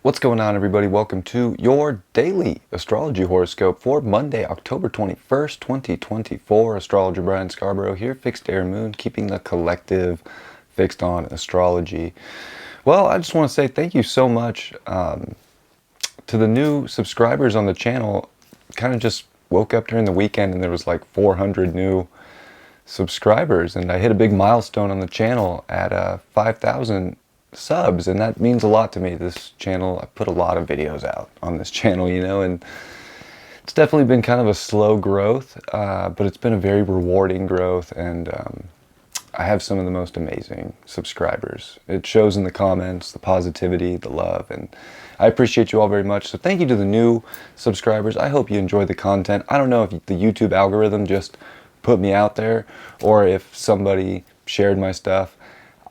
What's going on, everybody? Welcome to your daily astrology horoscope for Monday, October 21st, 2024. Astrologer Brian Scarborough here, Fixed Air Moon, keeping the collective fixed on astrology. Well, I just want to say thank you so much to the new subscribers on the channel. Kind of just woke up during the weekend and there was like 400 new subscribers, and I hit a big milestone on the channel at 5,000 subs, and that means a lot to me. This channel, I put a lot of videos out on this channel, and it's definitely been kind of a slow growth, but it's been a very rewarding growth, and I have some of the most amazing subscribers. It shows in the comments, the positivity, the love, and I appreciate you all very much. So thank you to the new subscribers. I hope you enjoy the content. I don't know if the YouTube algorithm just put me out there or if somebody shared my stuff.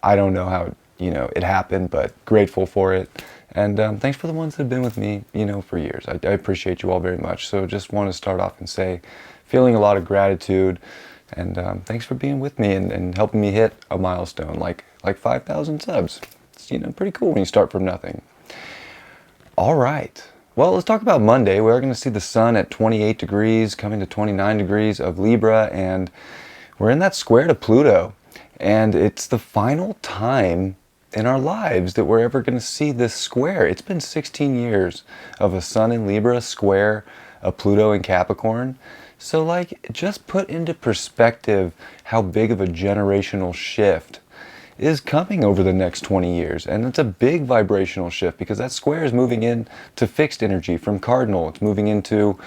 I don't know how it happened, but grateful for it. And thanks for the ones that have been with me, for years. I appreciate you all very much. So just want to start off and say, feeling a lot of gratitude, and thanks for being with me and helping me hit a milestone like 5,000 subs. It's pretty cool when you start from nothing. All right. Well, let's talk about Monday. We're going to see the sun at 28 degrees, coming to 29 degrees of Libra, and we're in that square to Pluto. And it's the final time in our lives that we're ever going to see this square. It's been 16 years of a sun in Libra square a Pluto in Capricorn. So just put into perspective how big of a generational shift is coming over the next 20 years. And it's a big vibrational shift because that square is moving into fixed energy from cardinal. It's moving into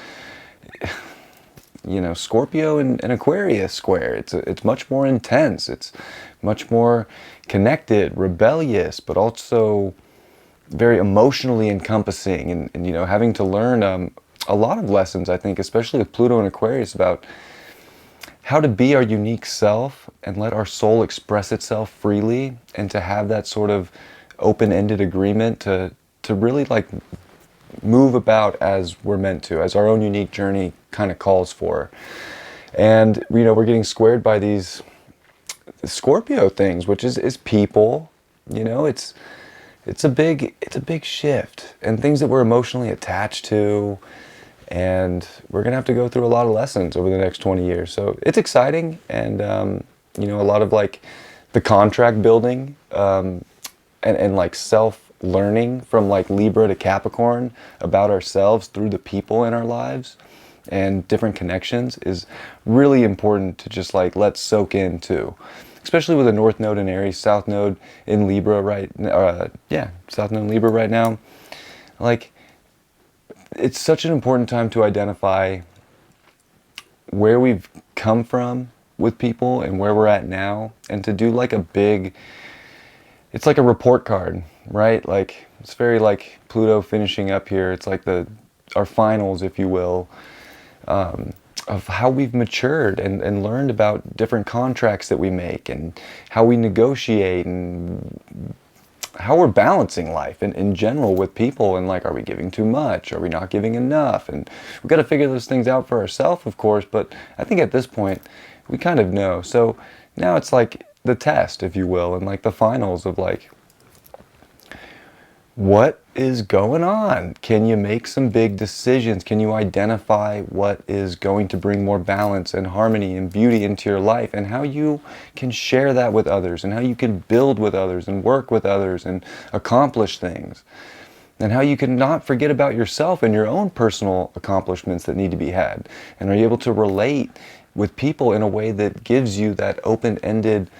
Scorpio and Aquarius square. It's much more intense. It's much more connected, rebellious, but also very emotionally encompassing, and having to learn a lot of lessons, I think, especially with Pluto and Aquarius, about how to be our unique self and let our soul express itself freely, and to have that sort of open-ended agreement to really move about as we're meant to, as our own unique journey kind of calls for. And we're getting squared by these Scorpio things, which is people. It's a big shift, and things that we're emotionally attached to, and we're gonna have to go through a lot of lessons over the next 20 years. So it's exciting, and a lot of the contract building, and self-learning from Libra to Capricorn about ourselves through the people in our lives and different connections is really important to just let soak in too. Especially with a North Node in Aries, South Node in Libra South Node in Libra right now. It's such an important time to identify where we've come from with people and where we're at now, and to do it's like a report card, right? It's very Pluto finishing up here. It's our finals, if you will, of how we've matured and learned about different contracts that we make, and how we negotiate, and how we're balancing life in general with people, and are we giving too much? Are we not giving enough? And we've got to figure those things out for ourselves, of course, but I think at this point we kind of know. So now it's the test, if you will, and the finals of what is going on? Can you make some big decisions? Can you identify what is going to bring more balance and harmony and beauty into your life, and how you can share that with others, and how you can build with others and work with others and accomplish things, and how you can not forget about yourself and your own personal accomplishments that need to be had, and are you able to relate with people in a way that gives you that open-ended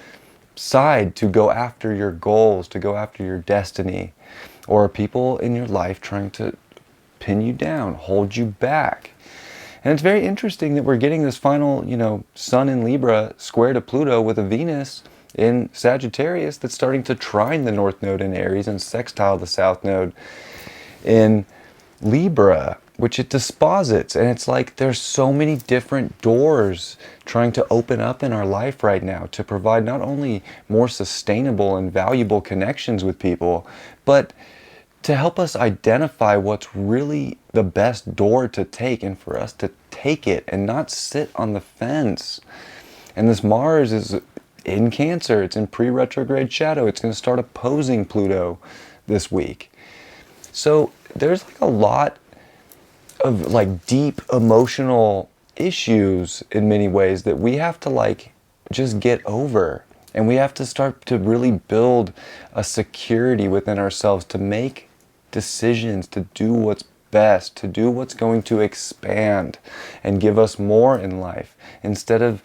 side to go after your goals, to go after your destiny? Or are people in your life trying to pin you down, hold you back? And it's very interesting that we're getting this final, sun in Libra square to Pluto with a Venus in Sagittarius that's starting to trine the North Node in Aries and sextile the South Node in Libra, which it disposits. And it's there's so many different doors trying to open up in our life right now to provide not only more sustainable and valuable connections with people, but to help us identify what's really the best door to take, and for us to take it and not sit on the fence. And this Mars is in Cancer. It's in pre-retrograde shadow. It's going to start opposing Pluto this week. So there's like a lot of like deep emotional issues in many ways that we have to like just get over. And we have to start to really build a security within ourselves to make decisions, to do what's best, to do what's going to expand and give us more in life, instead of,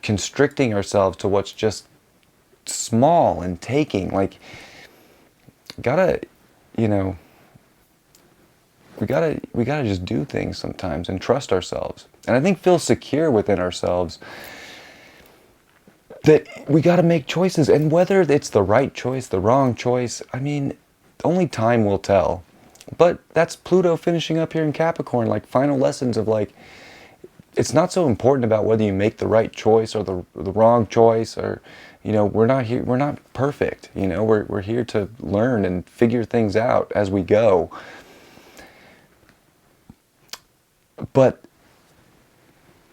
constricting ourselves to what's just small and taking. Like, gotta, you know, we gotta just do things sometimes and trust ourselves. And I think feel secure within ourselves that we gotta make choices. And whether it's the right choice, the wrong choice, I mean, only time will tell. But that's Pluto finishing up here in Capricorn, like final lessons of like, it's not so important about whether you make the right choice or the wrong choice, or, we're not perfect, we're here to learn and figure things out as we go. But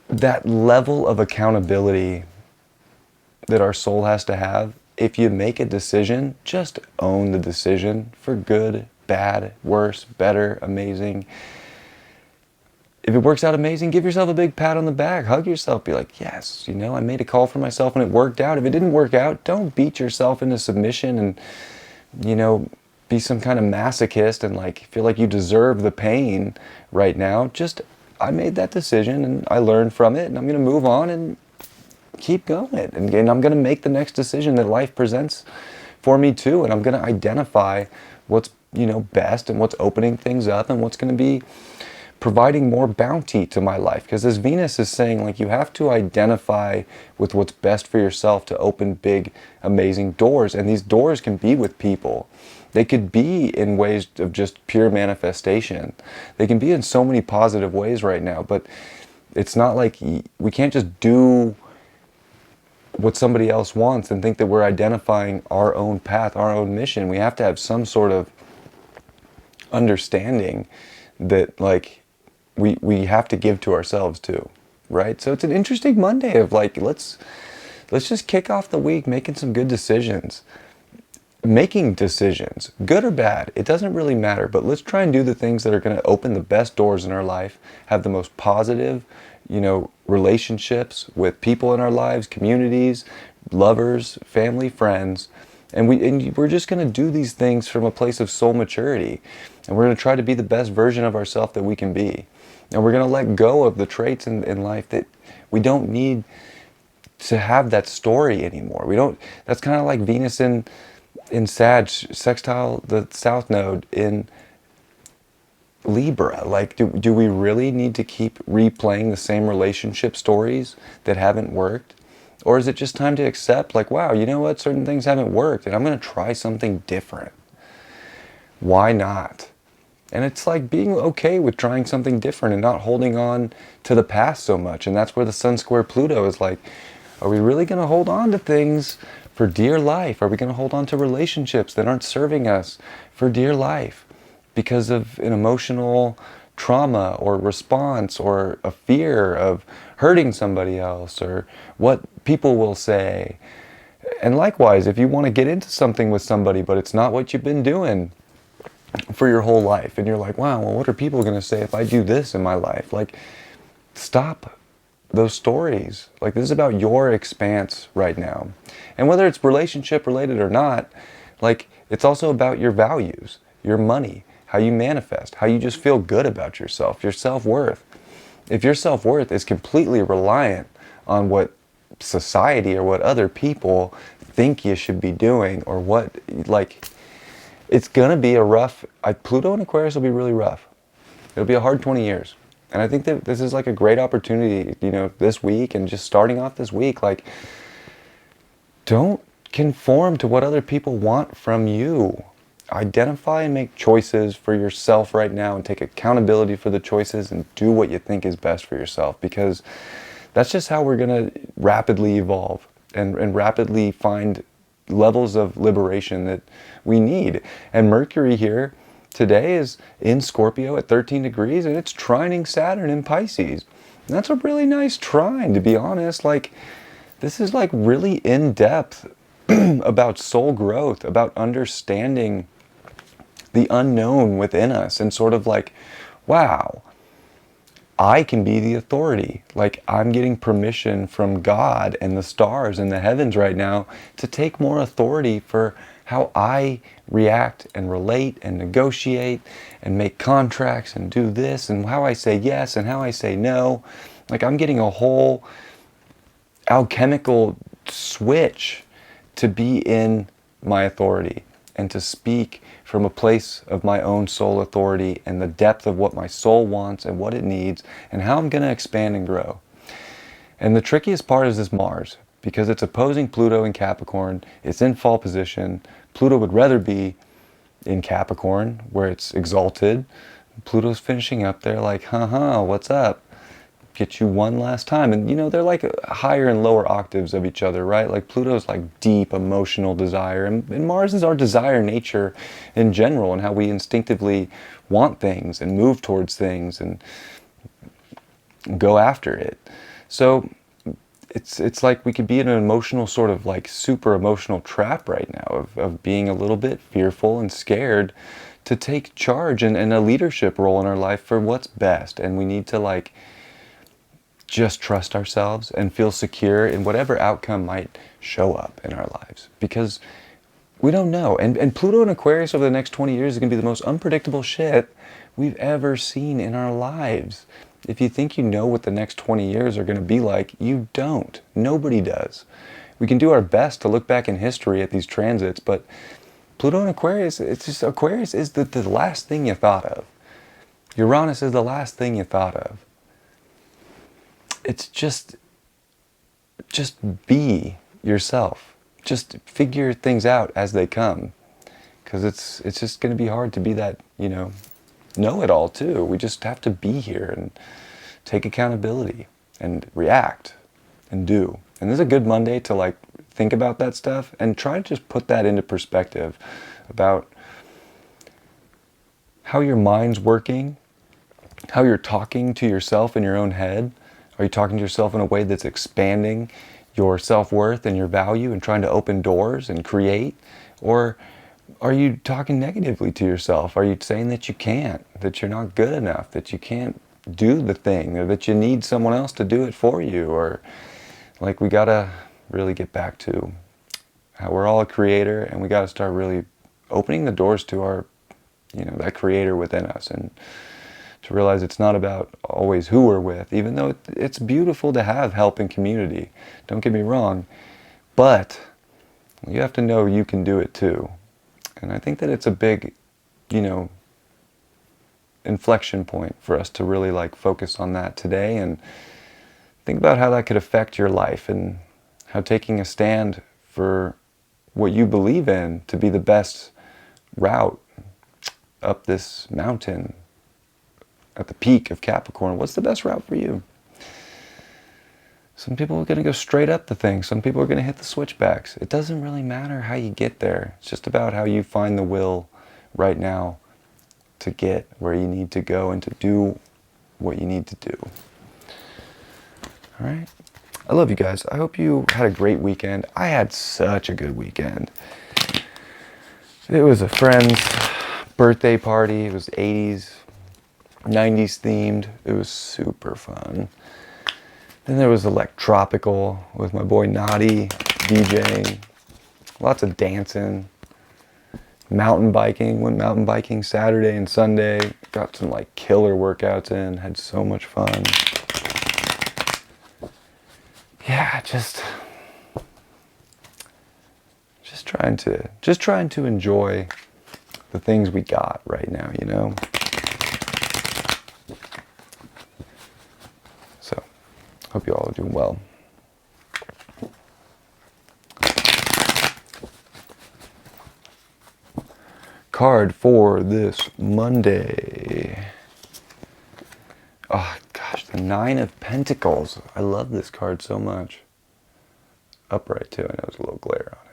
that level of accountability that our soul has to have, if you make a decision, just own the decision, for good, bad, worse, better, amazing. If it works out amazing, give yourself a big pat on the back, hug yourself, be like, yes, I made a call for myself and it worked out. If it didn't work out, don't beat yourself into submission and, be some kind of masochist and like feel like you deserve the pain right now. Just, I made that decision and I learned from it, and I'm going to move on and keep going. And I'm going to make the next decision that life presents for me too. And I'm going to identify what's, best, and what's opening things up, and what's going to be providing more bounty to my life. Because as Venus is saying, like, you have to identify with what's best for yourself to open big, amazing doors. And these doors can be with people. They could be in ways of just pure manifestation. They can be in so many positive ways right now, but it's not like we can't just do what somebody else wants and think that we're identifying our own path, our own mission. We have to have some sort of understanding that, like, we have to give to ourselves too, right? So it's an interesting Monday of like, let's just kick off the week making some good decisions. Making decisions, good or bad, it doesn't really matter, but let's try and do the things that are going to open the best doors in our life, have the most positive, relationships with people in our lives, communities, lovers, family, friends. And we're just going to do these things from a place of soul maturity. And we're going to try to be the best version of ourselves that we can be. And we're going to let go of the traits in life that we don't need to have that story anymore. That's kind of like Venus in Sag, sextile the South Node in Libra. Like, do we really need to keep replaying the same relationship stories that haven't worked? Or is it just time to accept, like, wow, you know what, certain things haven't worked and I'm going to try something different. Why not? And it's like being okay with trying something different and not holding on to the past so much. And that's where the Sun square Pluto is like, are we really going to hold on to things for dear life? Are we going to hold on to relationships that aren't serving us for dear life because of an emotional trauma or response or a fear of hurting somebody else or what people will say? And likewise, if you want to get into something with somebody but it's not what you've been doing for your whole life, and you're like, wow, well, what are people going to say if I do this in my life? Like, stop those stories. Like, this is about your expanse right now. And whether it's relationship related or not, like, it's also about your values, your money, how you manifest, how you just feel good about yourself, your self-worth. If your self-worth is completely reliant on what society or what other people think you should be doing, or what, like, it's gonna be a rough, Pluto in Aquarius will be really rough. It'll be a hard 20 years. And I think that this is like a great opportunity, this week, and just starting off this week, like, don't conform to what other people want from you. Identify and make choices for yourself right now, and take accountability for the choices, and do what you think is best for yourself, because that's just how we're gonna rapidly evolve and rapidly find levels of liberation that we need. And Mercury here today is in Scorpio at 13 degrees, and it's trining Saturn in Pisces. And that's a really nice trine, to be honest. Like, this is like really in depth about soul growth, about understanding the unknown within us, and sort of like, wow, I can be the authority. Like, I'm getting permission from God and the stars and the heavens right now to take more authority for how I react and relate and negotiate and make contracts and do this, and how I say yes and how I say no. Like, I'm getting a whole alchemical switch to be in my authority and to speak from a place of my own soul authority and the depth of what my soul wants and what it needs and how I'm going to expand and grow. And the trickiest part is this Mars, because it's opposing Pluto in Capricorn. It's in fall position. Pluto would rather be in Capricorn, where it's exalted. Pluto's finishing up there like, haha, what's up? Get you one last time. And you know, they're like higher and lower octaves of each other, right? Like Pluto's like deep emotional desire, and Mars is our desire nature in general, and how we instinctively want things and move towards things and go after it. So it's like we could be in an emotional sort of like super emotional trap right now of being a little bit fearful and scared to take charge and a leadership role in our life for what's best. And we need to like just trust ourselves and feel secure in whatever outcome might show up in our lives, because we don't know. And Pluto in Aquarius over the next 20 years is going to be the most unpredictable shit we've ever seen in our lives. If you think you know what the next 20 years are going to be like, you don't. Nobody does. We can do our best to look back in history at these transits, but Pluto in Aquarius, it's just, Aquarius is the last thing you thought of. Uranus is the last thing you thought of. It's just be yourself. Just figure things out as they come. Because it's just going to be hard to be that, know-it-all too. We just have to be here and take accountability and react and do. And this is a good Monday to like think about that stuff and try to just put that into perspective about how your mind's working, how you're talking to yourself in your own head. Are you talking to yourself in a way that's expanding your self-worth and your value and trying to open doors and create? Or are you talking negatively to yourself? Are you saying that you can't, that you're not good enough, that you can't do the thing, or that you need someone else to do it for you? Or like, we gotta really get back to how we're all a creator, and we gotta start really opening the doors to our, that creator within us, and to realize it's not about always who we're with, even though it's beautiful to have help and community. Don't get me wrong, but you have to know you can do it too. And I think that it's a big, inflection point for us to really like focus on that today and think about how that could affect your life, and how taking a stand for what you believe in to be the best route up this mountain at the peak of Capricorn. What's the best route for you? Some people are going to go straight up the thing. Some people are going to hit the switchbacks. It doesn't really matter how you get there. It's just about how you find the will right now to get where you need to go and to do what you need to do. All right? I love you guys. I hope you had a great weekend. I had such a good weekend. It was a friend's birthday party. It was 80s, 90s themed. It was super fun. Then there was Electropical with my boy Naughty DJing. Lots of dancing. Mountain biking. Went mountain biking Saturday and Sunday. Got some like killer workouts in. Had so much fun. Yeah, just trying to enjoy the things we got right now, So, hope you all are doing well. Card for this Monday. Oh gosh, the Nine of Pentacles. I love this card so much. Upright too, I know there's a little glare on it.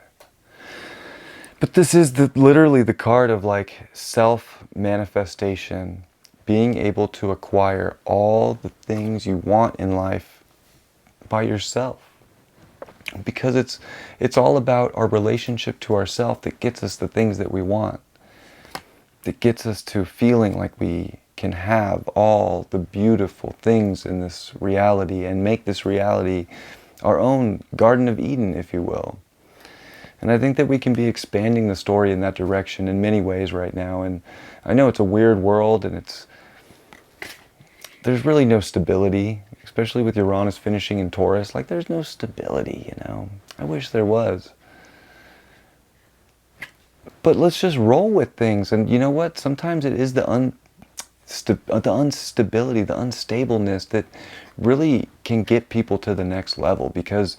But this is literally the card of like self-manifestation. Being able to acquire all the things you want in life by yourself. Because it's all about our relationship to ourself that gets us the things that we want. that gets us to feeling like we can have all the beautiful things in this reality and make this reality our own Garden of Eden, if you will. And I think that we can be expanding the story in that direction in many ways right now. And I know it's a weird world, and there's really no stability, especially with Uranus finishing in Taurus. Like, there's no stability, you know. I wish there was. But let's just roll with things. And you know what? Sometimes it is the instability, the unstableness that really can get people to the next level, because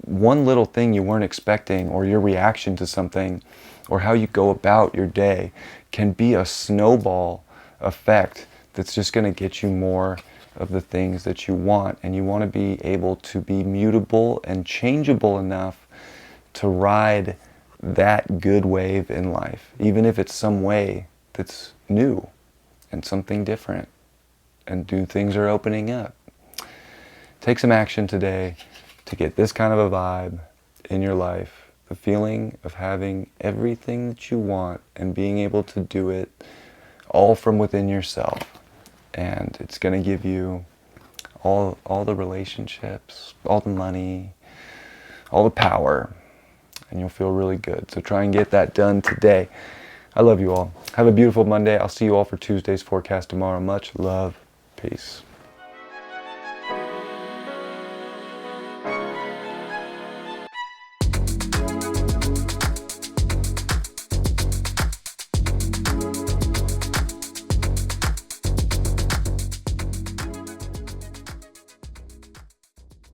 one little thing you weren't expecting, or your reaction to something, or how you go about your day, can be a snowball effect that's just going to get you more of the things that you want. And you want to be able to be mutable and changeable enough to ride that good wave in life, even if it's some way that's new and something different, and new things are opening up. Take some action today to get this kind of a vibe in your life, the feeling of having everything that you want and being able to do it all from within yourself. And it's going to give you all the relationships, all the money, all the power, and you'll feel really good. So try and get that done today. I love you all. Have a beautiful Monday. I'll see you all for Tuesday's forecast tomorrow. Much love. Peace.